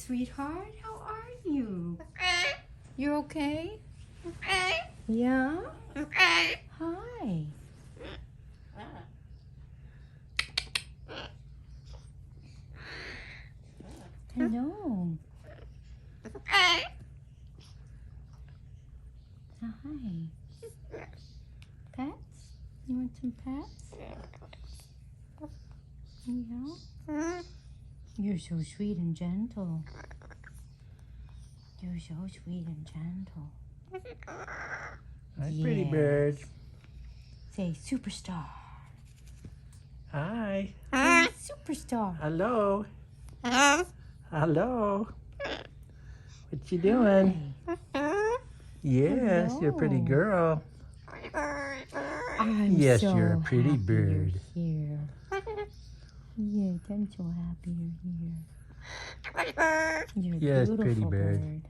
sweetheart. How are you? You're okay? Yeah? Hi. Hello. Hi. Pets? You want some pets? Yeah? You're so sweet and gentle. You're so sweet and gentle. Hi, pretty bird. Say superstar. Hi. Hey, superstar. Hello. Hello. What you doing? Yes, you're a pretty girl. Yes, so you're a pretty happy bird. You're here. Yes, I'm so happy you're here. You're a Yes, beautiful pretty bird.